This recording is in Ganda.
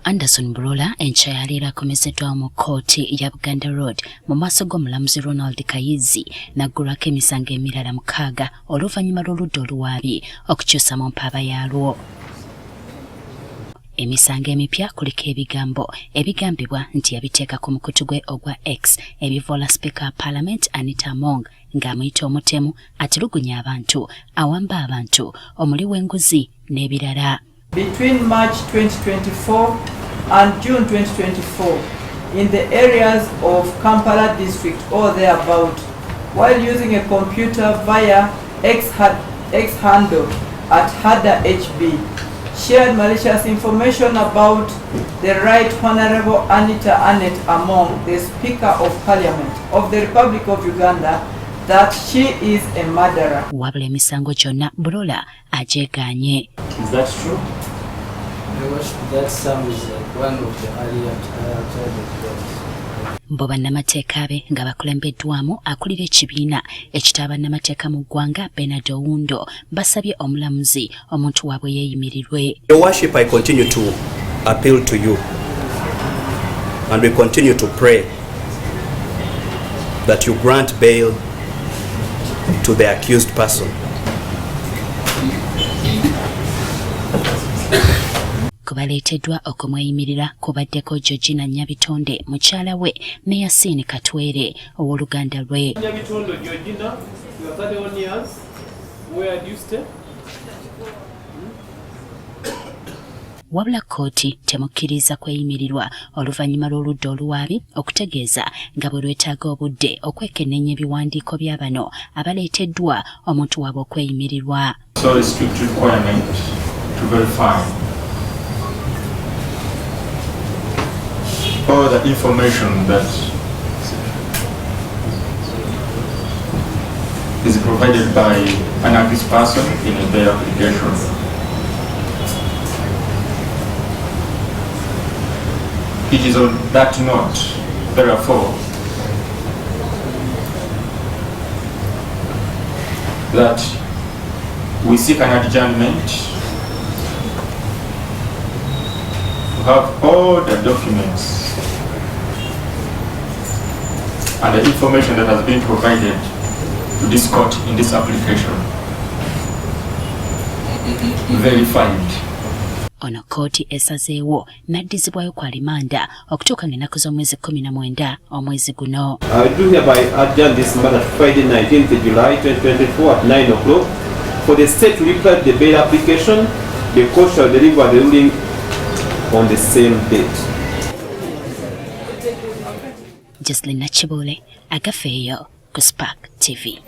Anderson Burora Eyali akomezeddwa mu kkooti ya Buganda Road mu maaso g'omulamuzi Ronald Kayizi n'aggulwako emisango emirala mukaaga oluvannyuma lw'oludda oluwaabi okukyusa mu mpaaba yaalwo. Emisango emipya kuliko ebigambo ebigambibwa nti yabiteeka ku mukutu gwe ogwa X ebivoola Speaker wa Parliament Anita Among ng'amuyita omutemu atulugunya abantu, awamba abantu, omuli w'enguzi n'ebirala. Between March 2024 and June 2024 in the areas of Kampala district or thereabout, while using a computer via X handle at Hada HB, shared malicious information about the Right Honorable Anita Among, the Speaker of Parliament of the Republic of Uganda, that she is a murderer. Wabula emisango gyonna Burora agyeganye. Is that true? That sounds like one of the earlier charges. Mbo bannamateeka be nga bakulembeddwamu akulira ekibiina ekita bannamateeka mu ggwanga Bernard Owundo basabye omulamuzi omuntu waabwe yeeyimirirwe. Your worship, I continue to appeal to you and we continue to pray that you grant bail to the accused person. Kubaleeteddwa okumweyimirira kubaddeko Georgina Nyabitonde mukyala we ne Yasini Katwere ow'oluganda lwe. Nyabitonde Georgina, you are 31 years. Where do you stay? Wabula kkooti temukkiriza kweyimirirwa oluvannyuma lw'oludda oluwaabi okutegeeza nga bwe lwetaaga obudde okwekenneenya ebiwandiiko bya bano abaleeteddwa omuntu waabwe okweyimirirwa. So a strict requirement to verify all the information that is provided by an accused person in a bail application. It is on that note, therefore, that we seek an adjournment to have all the documents and the information that has been provided to this court in this application verified. Ono kkooti esazeewo n'addizibwayo kwa limanda okutuuka ng'ennaku z'omwezi 19 omwezi guno. I do hereby adjourn this matter to Friday 19th July 2024 at 9 o'clock for the state to reply to the bail application. The court shall deliver the ruling on the same date. Jocelyn Nachibule, Agafeyo, ku Spark TV.